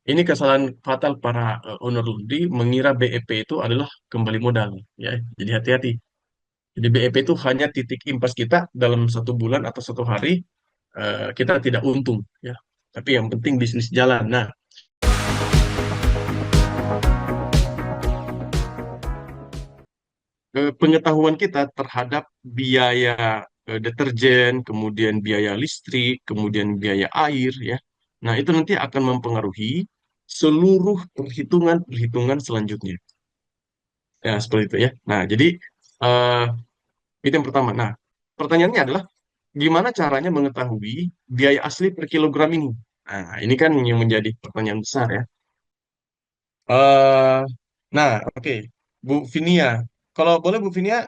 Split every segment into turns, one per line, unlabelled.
Ini kesalahan fatal para owner laundry mengira BEP itu adalah kembali modal, ya. Jadi hati-hati. Jadi BEP itu hanya titik impas kita dalam 1 bulan atau 1 hari, kita tidak untung, ya. Tapi yang penting bisnis jalan. Nah, pengetahuan kita terhadap biaya deterjen, kemudian biaya listrik, kemudian biaya air, ya. Nah, itu nanti akan mempengaruhi seluruh perhitungan-perhitungan selanjutnya. Ya, seperti itu ya. Nah, jadi eh, itu yang pertama. Nah, pertanyaannya adalah gimana caranya mengetahui biaya asli per kilogram ini? Nah, ini kan yang menjadi pertanyaan besar ya. eh nah, oke. Bu Vinia, kalau boleh Bu Vinia,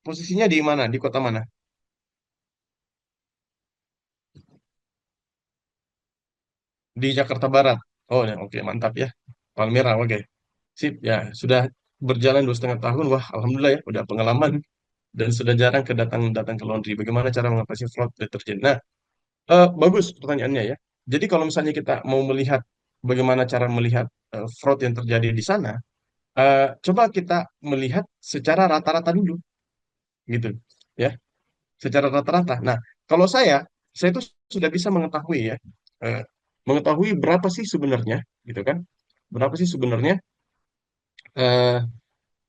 posisinya di mana? Di kota mana? Di Jakarta Barat. Oh, ya, oke, mantap ya. Palmera, oke. Sip, ya. Sudah berjalan 2,5 tahun. Wah, alhamdulillah ya, udah pengalaman dan sudah jarang datang ke laundry. Bagaimana cara mengatasi fraud deterjen? Nah, bagus pertanyaannya ya. Jadi kalau misalnya kita mau melihat bagaimana cara melihat fraud yang terjadi di sana, coba kita melihat secara rata-rata dulu, gitu, ya, secara rata-rata. Nah, kalau saya itu sudah bisa mengetahui ya, eh, mengetahui berapa sih sebenarnya, gitu kan? Berapa sih sebenarnya eh,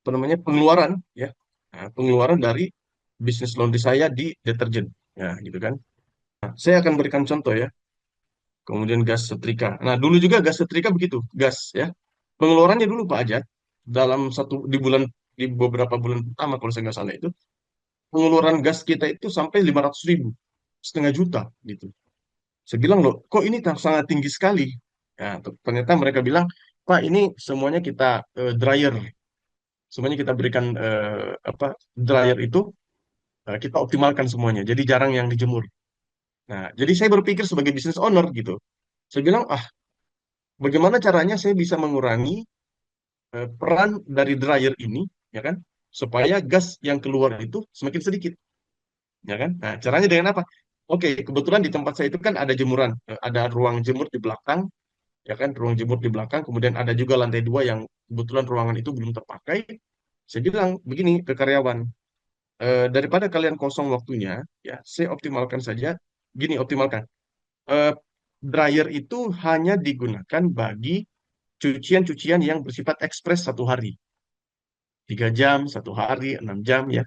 apa namanya pengeluaran, ya, pengeluaran dari bisnis laundry saya di deterjen, ya, gitu kan? Saya akan berikan contoh ya. Kemudian gas setrika. Nah, dulu juga gas setrika begitu, gas ya. Pengeluarannya dulu Pak Ajat dalam di beberapa bulan pertama kalau saya nggak salah itu pengeluaran gas kita itu sampai 500.000, 500.000 gitu. Saya bilang loh, kok ini sangat tinggi sekali? Ya, ternyata mereka bilang, Pak ini semuanya kita dryer, semuanya kita berikan apa dryer itu kita optimalkan semuanya, jadi jarang yang dijemur. Nah, jadi saya berpikir sebagai business owner gitu, saya bilang bagaimana caranya saya bisa mengurangi peran dari dryer ini, ya kan, supaya gas yang keluar itu semakin sedikit, ya kan? Nah, caranya dengan apa? Oke, kebetulan di tempat saya itu kan ada jemuran, ada ruang jemur di belakang, ya kan, ruang jemur di belakang, kemudian ada juga lantai 2 yang kebetulan ruangan itu belum terpakai. Saya bilang begini ke karyawan, daripada kalian kosong waktunya, ya, saya optimalkan saja, gini, optimalkan. Eh, Dryer itu hanya digunakan bagi cucian-cucian yang bersifat ekspres 1 hari. 3 jam, 1 hari, 6 jam, ya.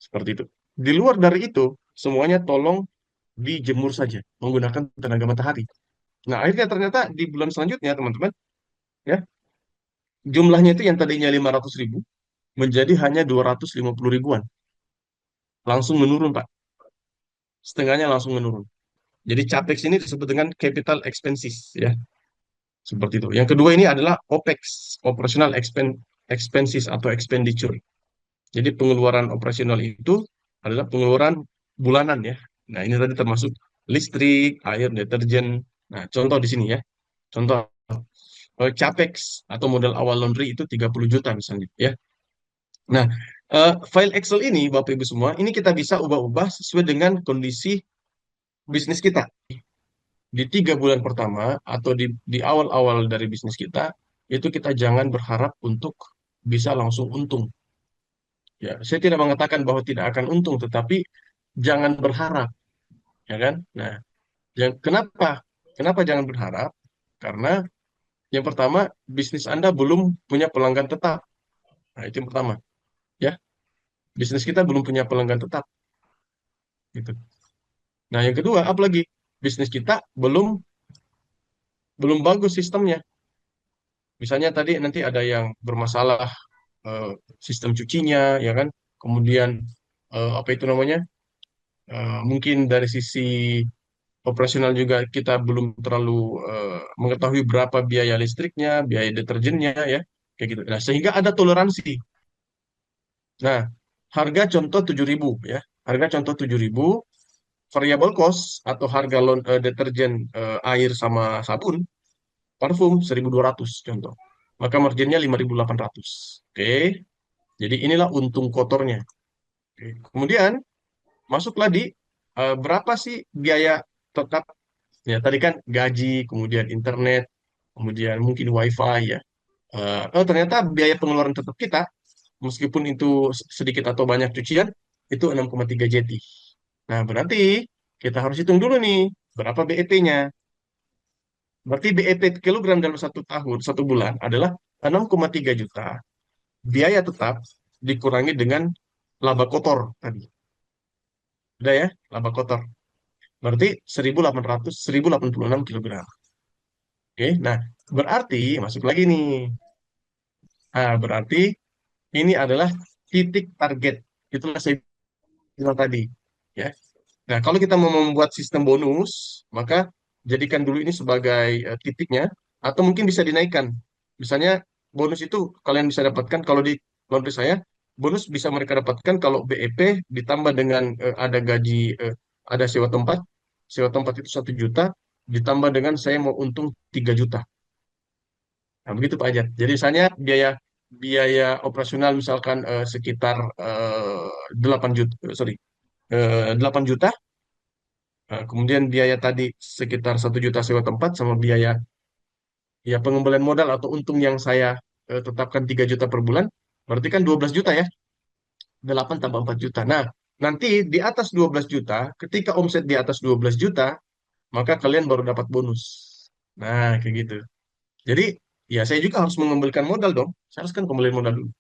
Seperti itu. Di luar dari itu, semuanya tolong dijemur saja menggunakan tenaga matahari. Nah, akhirnya ternyata di bulan selanjutnya, teman-teman, ya, jumlahnya itu yang tadinya 500.000 menjadi hanya 250 ribuan. Langsung menurun, Pak. Setengahnya langsung menurun. Jadi CAPEX ini disebut dengan capital expenses, ya. Seperti itu. Yang kedua ini adalah OPEX, operational expenses atau expenditure. Jadi pengeluaran operasional itu adalah pengeluaran bulanan ya. Nah, ini tadi termasuk listrik, air, deterjen. Nah, contoh di sini ya. Contoh CAPEX atau modal awal laundry itu 30 juta misalnya ya. Nah, file Excel ini Bapak Ibu semua, ini kita bisa ubah-ubah sesuai dengan kondisi bisnis kita. Di 3 bulan pertama atau di awal-awal dari bisnis kita, itu kita jangan berharap untuk bisa langsung untung. Ya, saya tidak mengatakan bahwa tidak akan untung, tetapi jangan berharap, ya kan? Nah, kenapa? Kenapa jangan berharap? Karena yang pertama, bisnis Anda belum punya pelanggan tetap. Nah, itu yang pertama, ya. Bisnis kita belum punya pelanggan tetap, gitu. Nah, yang kedua, apalagi bisnis kita belum belum bagus sistemnya. Misalnya tadi nanti ada yang bermasalah eh, sistem cucinya, ya kan? Kemudian apa itu namanya? Mungkin dari sisi operasional juga kita belum terlalu mengetahui berapa biaya listriknya, biaya deterjennya ya, kayak gitu. Nah, sehingga ada toleransi. Nah, harga contoh 7.000 ya. Harga contoh 7.000, variable cost atau harga deterjen air sama sabun, parfum 1.200 contoh. Maka marginnya 5.800. Oke. Jadi inilah untung kotornya. Oke. Kemudian masuklah di berapa sih biaya tetap. Ya, tadi kan gaji, kemudian internet. kemudian mungkin WiFi ya. Oh ternyata biaya pengeluaran tetap kita, meskipun itu sedikit atau banyak cucian, itu 6,3 JT. Nah, berarti kita harus hitung dulu nih, berapa BEP-nya. Berarti BEP kilogram dalam 1 tahun, 1 bulan adalah 6,3 juta. Biaya tetap dikurangi dengan laba kotor tadi. Udah ya, laba kotor. Berarti 1.886 kilogram. Oke, nah berarti masuk lagi nih. Nah, berarti ini adalah titik target. Itulah saya bilang tadi. Ya. Nah, kalau kita mau membuat sistem bonus, maka jadikan dulu ini sebagai titiknya, atau mungkin bisa dinaikkan. Misalnya bonus itu kalian bisa dapatkan kalau di laundry saya, bonus bisa mereka dapatkan kalau BEP ditambah dengan ada gaji, ada sewa tempat itu 1 juta, ditambah dengan saya mau untung 3 juta. Nah, begitu Pak Ajat. Jadi misalnya biaya biaya operasional misalkan sekitar 8 juta, 8 juta. Nah, kemudian biaya tadi sekitar 1 juta sewa tempat sama biaya ya pengembalian modal atau untung yang saya tetapkan 3 juta per bulan, berarti kan 12 juta ya, 8 tambah 4 juta. Nah, nanti di atas 12 juta, ketika omset di atas 12 juta, maka kalian baru dapat bonus. Nah, kayak gitu. Jadi, ya saya juga harus mengembalikan modal dong. Saya harus kan kembalikan modal dulu.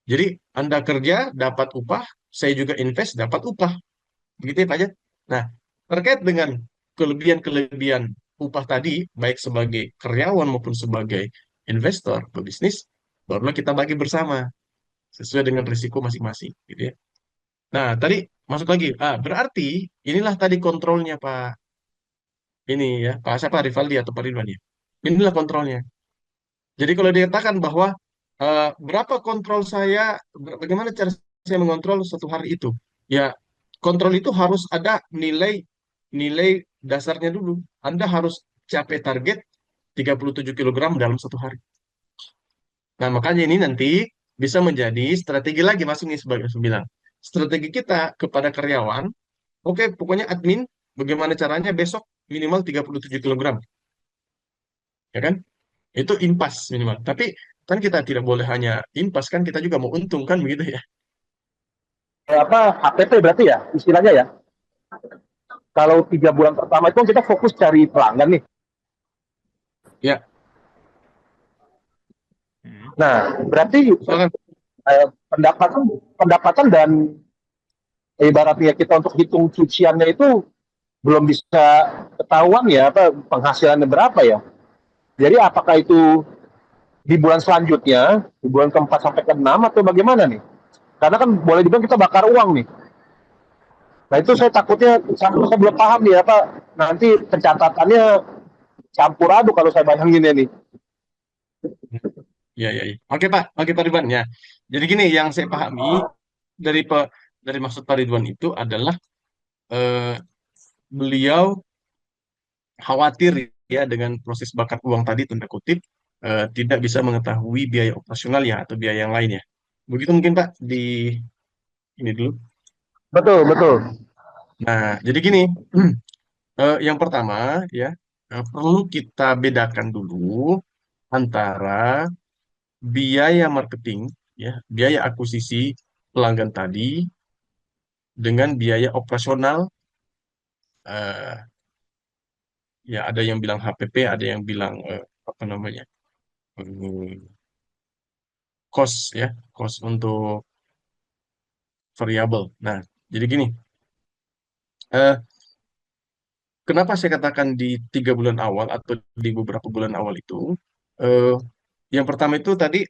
Jadi, Anda kerja, dapat upah, saya juga invest, dapat upah. Begitu ya Pak Jat. Nah, terkait dengan kelebihan-kelebihan upah tadi, baik sebagai karyawan maupun sebagai investor pebisnis, barulah kita bagi bersama sesuai dengan risiko masing-masing, gitu ya. Nah, tadi masuk lagi. Berarti inilah tadi kontrolnya Pak. Ini ya, Pak siapa Rivaldi atau Pak Ridwan ya. Inilah kontrolnya. Jadi kalau dikatakan bahwa berapa kontrol saya, bagaimana cara saya mengontrol 1 hari itu? Ya, kontrol itu harus ada nilai nilai dasarnya dulu. Anda harus capai target 37 kilogram dalam 1 hari. Nah, makanya ini nanti bisa menjadi strategi lagi masuk nih sebagai saya bilang. Strategi kita kepada karyawan, oke, pokoknya admin, bagaimana caranya besok minimal 37 kilogram, ya kan? Itu impas minimal. Tapi kan kita tidak boleh hanya impas, kan kita juga mau untung kan begitu ya.
Apa HPP berarti ya istilahnya ya. Kalau 3 bulan pertama itu kan kita fokus cari pelanggan nih.
Ya. Hmm.
Nah, berarti
Soalnya
pendapatan pendapatan dan ibaratnya kita untuk hitung cuciannya itu belum bisa ketahuan ya apa penghasilannya berapa ya. Jadi apakah itu di bulan selanjutnya, di bulan keempat sampai ke-6 atau bagaimana nih? Karena kan boleh dibilang kita bakar uang nih. Nah itu saya takutnya saya belum paham nih apa nanti pencatatannya campur aduk kalau saya bayangin ya nih.
ya, ya, ya. Oke Pak Ridwan ya. Jadi gini, yang saya pahami dari dari maksud Pak Ridwan itu adalah eh, beliau khawatir ya dengan proses bakar uang tadi tanda kutip tidak bisa mengetahui biaya operasional ya atau biaya yang lain ya. Begitu mungkin Pak di ini dulu.
Betul, betul.
Nah, jadi gini, yang pertama ya perlu kita bedakan dulu antara biaya marketing ya, biaya akuisisi pelanggan tadi dengan biaya operasional, eh, ya ada yang bilang HPP, ada yang bilang apa namanya? Cost ya, cost untuk variabel. Nah, jadi gini, eh, kenapa saya katakan di 3 bulan awal atau di beberapa bulan awal itu, eh, yang pertama itu tadi,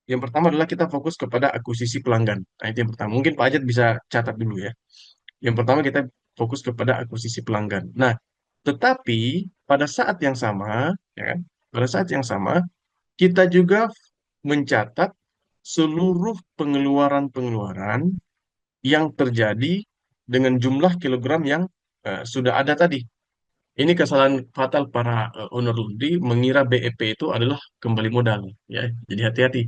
yang pertama adalah kita fokus kepada akuisisi pelanggan. Nah, itu yang pertama. Mungkin Pak Ajat bisa catat dulu ya. Yang pertama kita fokus kepada akuisisi pelanggan. Nah, tetapi pada saat yang sama, ya kan, pada saat yang sama kita juga mencatat seluruh pengeluaran-pengeluaran yang terjadi dengan jumlah kilogram yang sudah ada tadi. Ini kesalahan fatal para owner laundry mengira BEP itu adalah kembali modal, ya. Jadi hati-hati.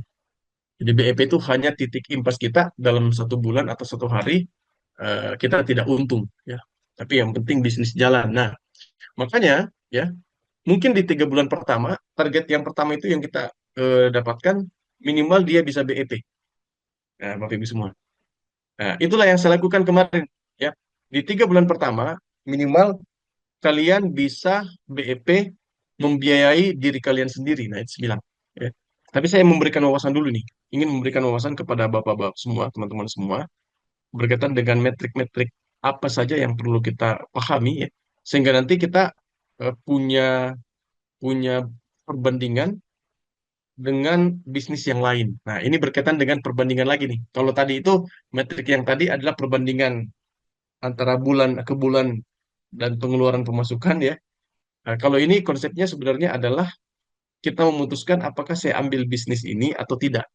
Jadi BEP itu hanya titik impas kita dalam 1 bulan atau 1 hari kita tidak untung, ya. Tapi yang penting bisnis jalan. Nah, makanya ya Mungkin di 3 bulan pertama, target yang pertama itu yang kita dapatkan minimal dia bisa BEP. Nah, Bapak Ibu semua. Nah, itulah yang saya lakukan kemarin. Ya, di 3 bulan pertama minimal kalian bisa BEP membiayai diri kalian sendiri. Nah, itu saya bilang. Ya. Tapi saya memberikan wawasan dulu nih. Ingin memberikan wawasan kepada bapak-bapak semua, teman-teman semua, berkaitan dengan metrik-metrik apa saja yang perlu kita pahami, ya. Sehingga nanti kita punya punya perbandingan dengan bisnis yang lain. Nah, ini berkaitan dengan perbandingan lagi nih. Kalau tadi itu metrik yang tadi adalah perbandingan antara bulan ke bulan dan pengeluaran pemasukan, ya. Nah, kalau ini konsepnya sebenarnya adalah kita memutuskan apakah saya ambil bisnis ini atau tidak.